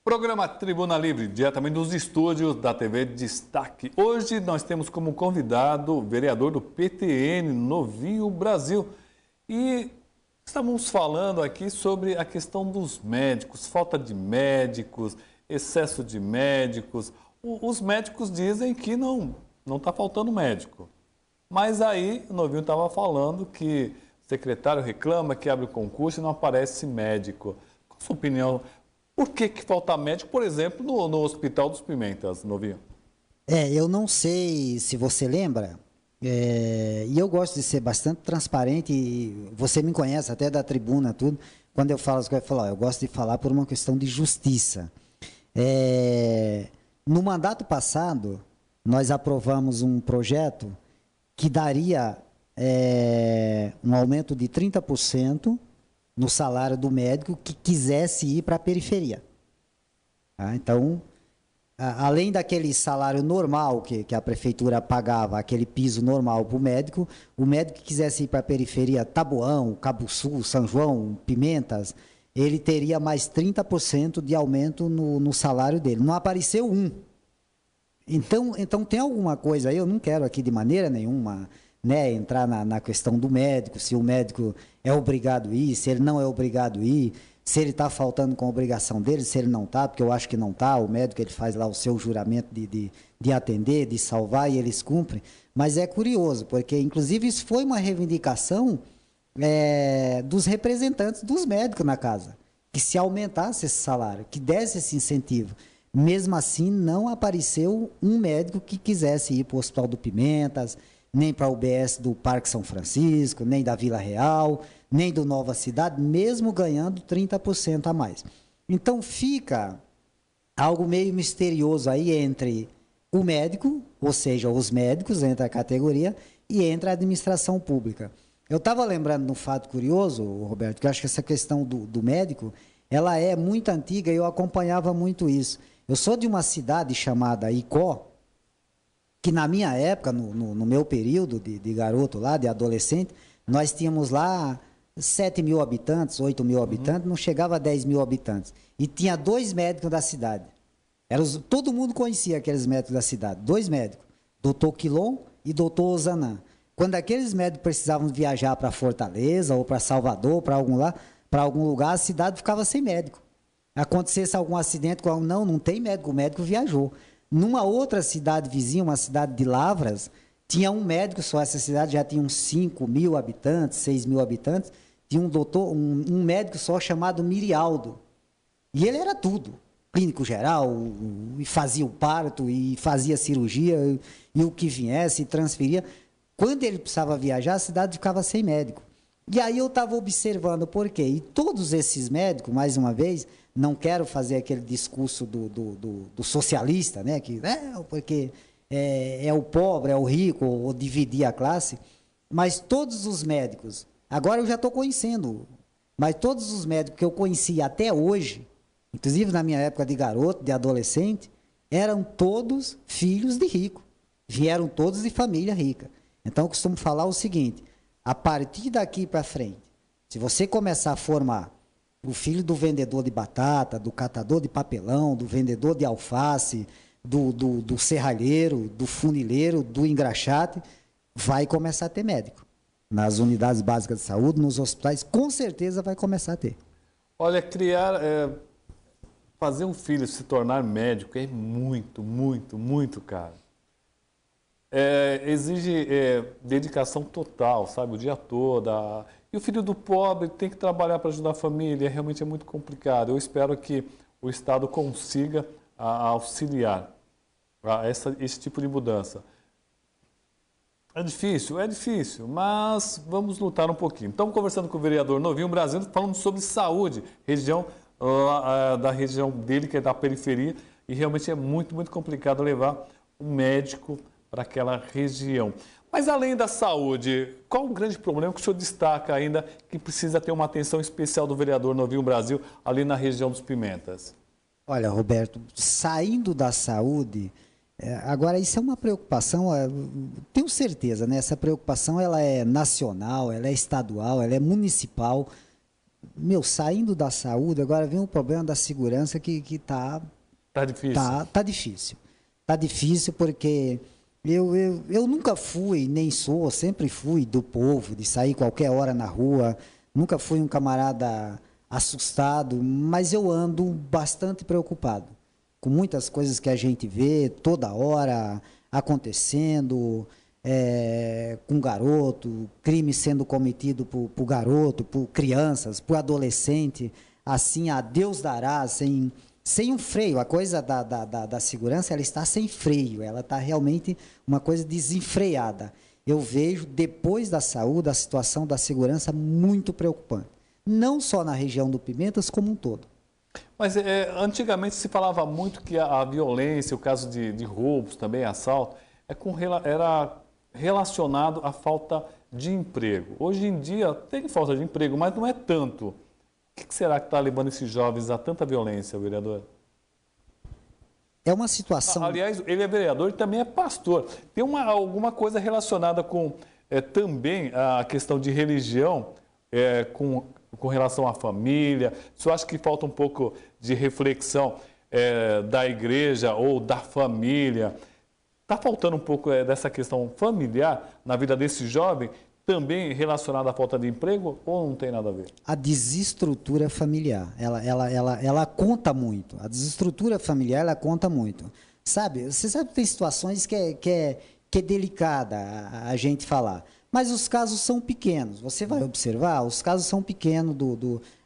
Programa Tribuna Livre, diretamente dos estúdios da TV Destaque. Hoje nós temos como convidado o vereador do PTN, Novinho Brasil. E estamos falando aqui sobre a questão dos médicos, falta de médicos, excesso de médicos. Os médicos dizem que não está faltando médico. Mas aí o Novinho estava falando que o secretário reclama que abre o concurso e não aparece médico. Qual a sua opinião? Por que falta médico, por exemplo, no Hospital dos Pimentas, Novinho? Eu não sei se você lembra, e eu gosto de ser bastante transparente, e você me conhece até da tribuna, tudo. Quando eu falo as coisas, eu gosto de falar por uma questão de justiça. No mandato passado, nós aprovamos um projeto que daria um aumento de 30% no salário do médico que quisesse ir para a periferia. Então, além daquele salário normal que a prefeitura pagava, aquele piso normal para o médico que quisesse ir para a periferia, Taboão, Cabo Sul, São João, Pimentas, ele teria mais 30% de aumento no salário dele. Não apareceu um. Então tem alguma coisa aí, eu não quero aqui de maneira nenhuma entrar na questão do médico, se o médico é obrigado a ir, se ele não é obrigado a ir, se ele está faltando com a obrigação dele, se ele não está, porque eu acho que não está, o médico ele faz lá o seu juramento de atender, de salvar, e eles cumprem. Mas é curioso, porque inclusive isso foi uma reivindicação dos representantes dos médicos na casa, que se aumentasse esse salário, que desse esse incentivo. Mesmo assim, não apareceu um médico que quisesse ir para o Hospital do Pimentas, nem para a UBS do Parque São Francisco, nem da Vila Real, nem do Nova Cidade, mesmo ganhando 30% a mais. Então fica algo meio misterioso aí entre o médico, ou seja, os médicos, entre a categoria, e entre a administração pública. Eu estava lembrando de um fato curioso, Roberto, que eu acho que essa questão do médico, ela é muito antiga e eu acompanhava muito isso. Eu sou de uma cidade chamada Icó, que na minha época, no meu período de garoto lá, de adolescente, nós tínhamos lá 7 mil habitantes, 8 mil habitantes, não chegava a 10 mil habitantes. E tinha 2 médicos da cidade. Todo mundo conhecia aqueles médicos da cidade, 2 médicos, doutor Quilom e doutor Ozanam. Quando aqueles médicos precisavam viajar para Fortaleza ou para Salvador, para algum lugar, a cidade ficava sem médico. Acontecesse algum acidente, não tem médico, o médico viajou. Numa outra cidade vizinha, uma cidade de Lavras, tinha um médico só, essa cidade já tinha uns 5 mil habitantes, 6 mil habitantes, tinha um médico só chamado Mirialdo. E ele era tudo, clínico geral, e fazia o parto, e fazia cirurgia, e o que viesse, e transferia. Quando ele precisava viajar, a cidade ficava sem médico. E aí eu estava observando por quê. E todos esses médicos, mais uma vez, não quero fazer aquele discurso do socialista, né? Porque é o pobre, é o rico, ou dividir a classe. Mas todos os médicos, agora eu já estou conhecendo, mas todos os médicos que eu conheci até hoje, inclusive na minha época de garoto, de adolescente, eram todos filhos de rico. Vieram todos de família rica. Então eu costumo falar o seguinte: a partir daqui para frente, se você começar a formar o filho do vendedor de batata, do catador de papelão, do vendedor de alface, do serralheiro, do funileiro, do engraxate, vai começar a ter médico. Nas unidades básicas de saúde, nos hospitais, com certeza vai começar a ter. Olha, fazer um filho se tornar médico é muito, muito, muito caro. Exige dedicação total, sabe, o dia todo. E o filho do pobre tem que trabalhar para ajudar a família, realmente é muito complicado. Eu espero que o Estado consiga auxiliar esse tipo de mudança. É difícil, mas vamos lutar um pouquinho. Estamos conversando com o vereador Novinho Brasil, falando sobre saúde, da região dele, que é da periferia, e realmente é muito, muito complicado levar um médico para aquela região. Mas além da saúde, qual o grande problema que o senhor destaca ainda que precisa ter uma atenção especial do vereador Novinho Brasil ali na região dos Pimentas? Olha, Roberto, saindo da saúde, agora isso é uma preocupação, tenho certeza, né? Essa preocupação ela é nacional, ela é estadual, ela é municipal. saindo da saúde, agora vem o problema da segurança que Tá difícil. tá difícil. Tá difícil porque eu nunca fui, nem sou, sempre fui do povo, de sair qualquer hora na rua. Nunca fui um camarada assustado, mas eu ando bastante preocupado com muitas coisas que a gente vê toda hora acontecendo, com garoto, crime sendo cometido por garoto, por crianças, por adolescente, assim, a Deus dará, sem um freio. A coisa da segurança, ela está sem freio, ela está realmente uma coisa desenfreada. Eu vejo, depois da saúde, a situação da segurança muito preocupante. Não só na região do Pimentas, como um todo. Mas antigamente se falava muito que a violência, o caso de roubos também, assalto, era relacionado à falta de emprego. Hoje em dia tem falta de emprego, mas não é tanto. O que será que está levando esses jovens a tanta violência, vereador? É uma situação... Aliás, ele é vereador e também é pastor. Tem alguma coisa relacionada com também a questão de religião, com relação à família? O senhor acha que falta um pouco de reflexão da igreja ou da família? Está faltando um pouco dessa questão familiar na vida desse jovem, também relacionada à falta de emprego, ou não tem nada a ver? A desestrutura familiar, ela conta muito. A desestrutura familiar, ela conta muito. Sabe, você sabe que tem situações que é delicada a gente falar, mas os casos são pequenos. Você vai observar, os casos são pequenos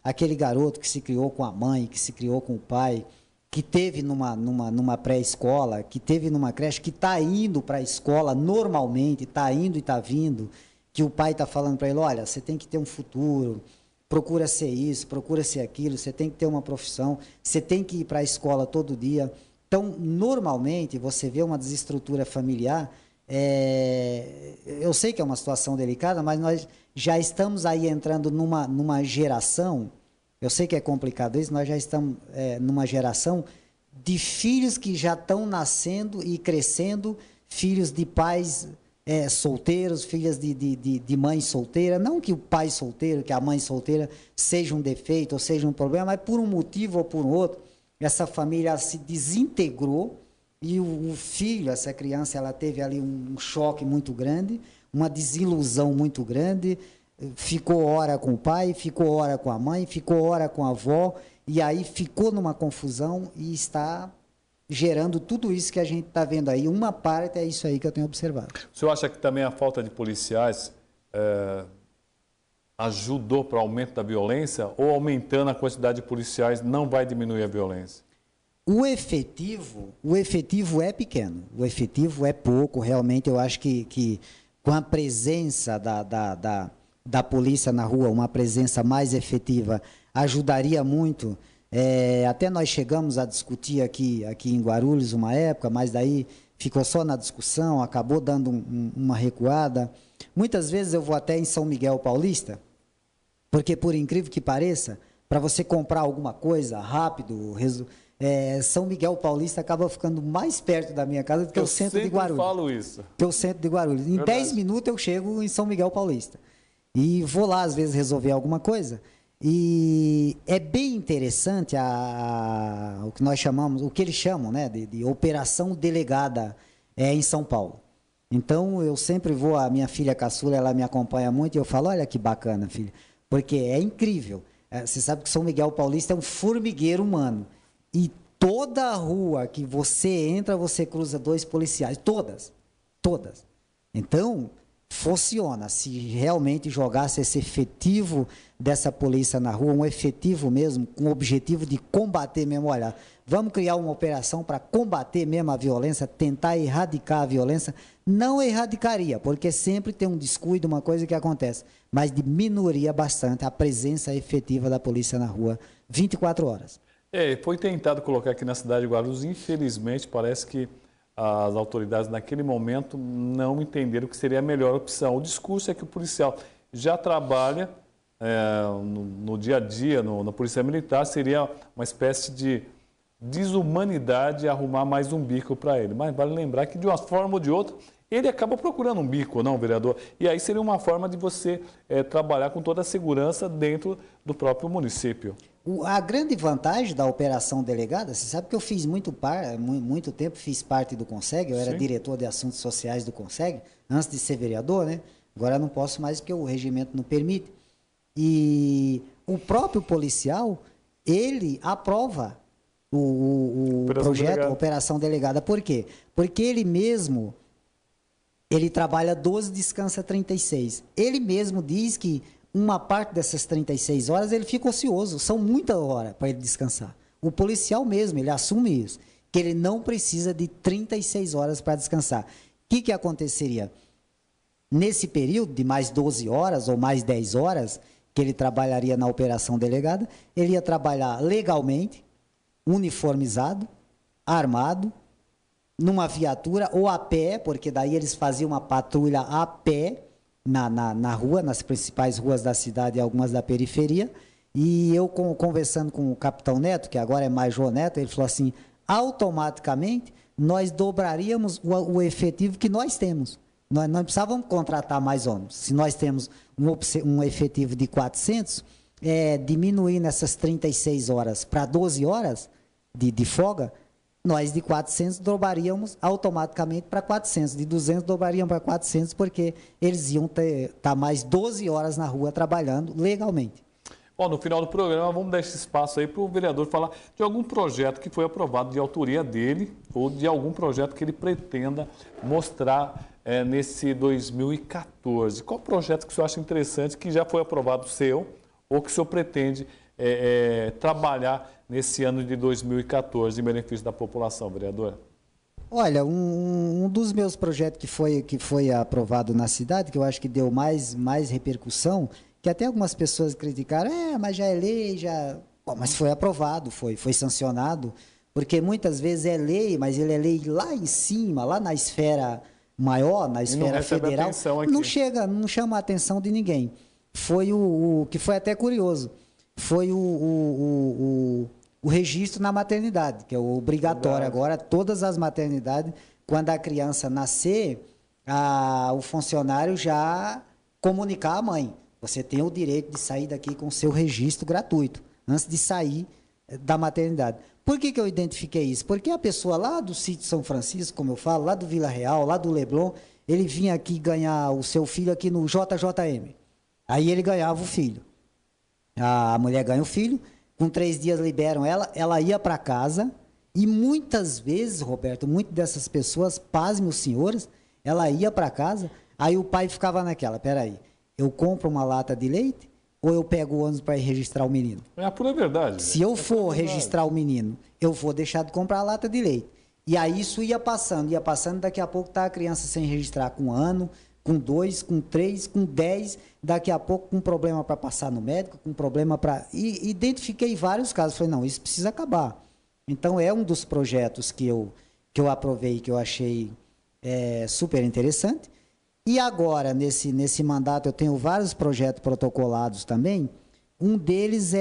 aquele garoto que se criou com a mãe, que se criou com o pai, que teve numa pré-escola, que teve numa creche, que está indo para a escola normalmente, está indo e está vindo, que o pai está falando para ele, olha, você tem que ter um futuro, procura ser isso, procura ser aquilo, você tem que ter uma profissão, você tem que ir para a escola todo dia. Então, normalmente, você vê uma desestrutura familiar, eu sei que é uma situação delicada, mas nós já estamos aí entrando numa geração, eu sei que é complicado isso, nós já estamos numa geração de filhos que já estão nascendo e crescendo, filhos de pais solteiros, filhas de mãe solteira. Não que o pai solteiro, que a mãe solteira seja um defeito ou seja um problema, mas por um motivo ou por outro, essa família se desintegrou e o filho, essa criança, ela teve ali um choque muito grande, uma desilusão muito grande, ficou hora com o pai, ficou hora com a mãe, ficou hora com a avó, e aí ficou numa confusão e está gerando tudo isso que a gente está vendo aí. Uma parte é isso aí que eu tenho observado. O senhor acha que também a falta de policiais ajudou para o aumento da violência, ou aumentando a quantidade de policiais não vai diminuir a violência? O efetivo é pequeno, o efetivo é pouco, realmente. Eu acho que com a presença da polícia na rua, uma presença mais efetiva, ajudaria muito. Até nós chegamos a discutir aqui em Guarulhos uma época, mas daí ficou só na discussão, acabou dando uma recuada. Muitas vezes eu vou até em São Miguel Paulista, porque, por incrível que pareça, para você comprar alguma coisa rápido, São Miguel Paulista acaba ficando mais perto da minha casa do que o centro de Guarulhos. Eu falo isso. Que o centro de Guarulhos. Em 10 minutos eu chego em São Miguel Paulista. E vou lá, às vezes, resolver alguma coisa. E é bem interessante o que nós chamamos, o que eles chamam, né, de operação delegada em São Paulo. Então, eu sempre vou, a minha filha caçula, ela me acompanha muito, e eu falo, olha que bacana, filha, porque é incrível. Você sabe que São Miguel Paulista é um formigueiro humano. E toda a rua que você entra, você cruza 2 policiais. Todas. Então, funciona. Se realmente jogasse esse efetivo dessa polícia na rua, um efetivo mesmo, com o objetivo de combater mesmo, olha, vamos criar uma operação para combater mesmo a violência, tentar erradicar a violência, não erradicaria, porque sempre tem um descuido, uma coisa que acontece, mas diminuiria bastante a presença efetiva da polícia na rua 24 horas. Foi tentado colocar aqui na cidade de Guarulhos, infelizmente parece que as autoridades naquele momento não entenderam que seria a melhor opção. O discurso é que o policial já trabalha no dia a dia, na Polícia Militar, seria uma espécie de desumanidade arrumar mais um bico para ele. Mas vale lembrar que de uma forma ou de outra ele acaba procurando um bico, não, vereador? E aí seria uma forma de você trabalhar com toda a segurança dentro do próprio município. A grande vantagem da operação delegada, você sabe que eu fiz muito tempo, fiz parte do CONSEG, eu era diretor de assuntos sociais do CONSEG, antes de ser vereador, né? Agora eu não posso mais porque o regimento não permite. E o próprio policial, ele aprova o projeto, a operação delegada. Por quê? Porque ele mesmo, ele trabalha 12, descansa 36. Ele mesmo diz que uma parte dessas 36 horas ele fica ocioso, são muitas horas para ele descansar. O policial mesmo, ele assume isso, que ele não precisa de 36 horas para descansar. O que aconteceria? Nesse período de mais 12 horas ou mais 10 horas que ele trabalharia na operação delegada, ele ia trabalhar legalmente, uniformizado, armado, numa viatura ou a pé, porque daí eles faziam uma patrulha a pé na rua, nas principais ruas da cidade e algumas da periferia. E eu conversando com o capitão Neto, que agora é Major Neto, ele falou assim, automaticamente nós dobraríamos o efetivo que nós temos. Nós não precisávamos contratar mais homens. Se nós temos um efetivo de 400, diminuir nessas 36 horas para 12 horas de folga, nós de 400 dobraríamos automaticamente para 400. De 200 dobraríamos para 400, porque eles iam estar mais 12 horas na rua trabalhando legalmente. Bom, no final do programa, vamos dar esse espaço aí para o vereador falar de algum projeto que foi aprovado de autoria dele ou de algum projeto que ele pretenda mostrar nesse 2014. Qual projeto que o senhor acha interessante, que já foi aprovado seu ou que o senhor pretende trabalhar nesse ano de 2014 em benefício da população, vereador? Olha, um dos meus projetos que foi aprovado na cidade, que eu acho que deu mais repercussão, que até algumas pessoas criticaram, mas já é lei, já... Bom, mas foi aprovado, foi sancionado, porque muitas vezes é lei, mas ele é lei lá em cima, lá na esfera maior, na esfera federal, não chama a atenção de ninguém. Foi o que foi até curioso, foi o registro na maternidade, que é o obrigatório. Agora, todas as maternidades, quando a criança nascer, o funcionário já comunicar à mãe. Você tem o direito de sair daqui com o seu registro gratuito, antes de sair da maternidade. Por que eu identifiquei isso? Porque a pessoa lá do sítio São Francisco, como eu falo, lá do Vila Real, lá do Leblon, ele vinha aqui ganhar o seu filho aqui no JJM. Aí ele ganhava o filho. A mulher ganha o filho, com 3 dias liberam ela ia para casa, e muitas vezes, Roberto, muitas dessas pessoas, pasmem os senhores, ela ia para casa, aí o pai ficava naquela, peraí, eu compro uma lata de leite ou eu pego o ônibus para ir registrar o menino? É a pura verdade. Se eu for registrar o menino, eu vou deixar de comprar a lata de leite. E aí isso ia passando, daqui a pouco está a criança sem registrar com 1 ano, com 2, com 3, com 10, daqui a pouco com problema para passar no médico, com problema para... E identifiquei vários casos, falei, não, isso precisa acabar. Então é um dos projetos que eu aprovei, que eu achei super interessante. E agora, nesse mandato, eu tenho vários projetos protocolados também. Um deles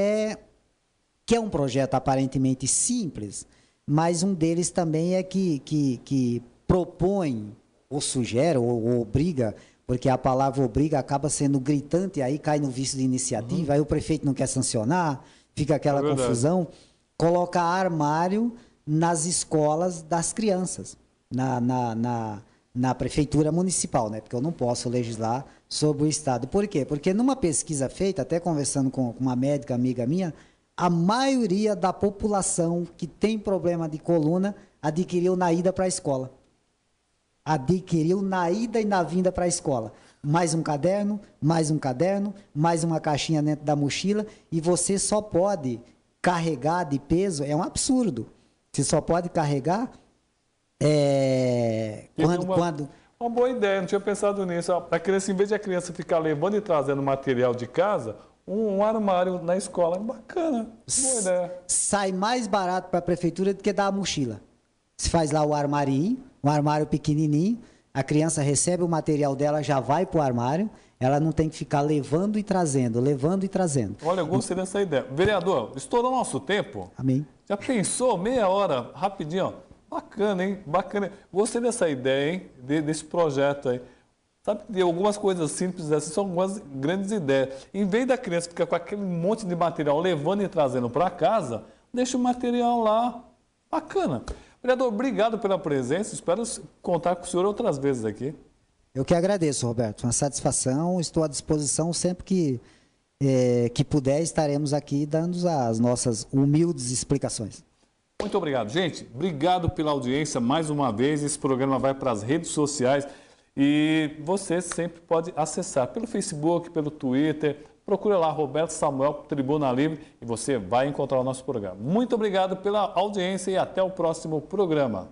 que é um projeto aparentemente simples, mas um deles também é que propõe, ou sugere, ou obriga, porque a palavra obriga acaba sendo gritante, aí cai no vício de iniciativa, aí o prefeito não quer sancionar, fica aquela confusão. Colocar armário nas escolas das crianças, na prefeitura municipal, né? Porque eu não posso legislar sobre o Estado. Por quê? Porque numa pesquisa feita, até conversando com uma médica amiga minha, a maioria da população que tem problema de coluna adquiriu na ida para a escola. Adquiriu na ida e na vinda para a escola. Mais um caderno, mais uma caixinha dentro da mochila, e você só pode carregar de peso, é um absurdo. Você só pode carregar quando... Uma boa ideia, não tinha pensado nisso. A criança, em vez de a criança ficar levando e trazendo material de casa, um armário na escola. Bacana, boa ideia. Sai mais barato para a prefeitura do que dar a mochila. Se faz lá o armarinho, um armário pequenininho, a criança recebe o material dela, já vai para o armário, ela não tem que ficar levando e trazendo. Olha, eu gostei dessa ideia. Vereador, estourou nosso tempo. Amém. Já pensou? Meia hora, rapidinho, ó. Bacana, hein? Bacana. Gostei dessa ideia, hein? Desse projeto aí. Sabe que algumas coisas simples assim são algumas grandes ideias. Em vez da criança ficar com aquele monte de material levando e trazendo para casa, deixa o material lá. Bacana. Vereador, obrigado pela presença. Espero contar com o senhor outras vezes aqui. Eu que agradeço, Roberto. Uma satisfação. Estou à disposição sempre que puder, estaremos aqui dando as nossas humildes explicações. Muito obrigado. Gente, obrigado pela audiência mais uma vez. Esse programa vai para as redes sociais e você sempre pode acessar pelo Facebook, pelo Twitter. Procura lá Roberto Samuel, Tribuna Livre, e você vai encontrar o nosso programa. Muito obrigado pela audiência e até o próximo programa.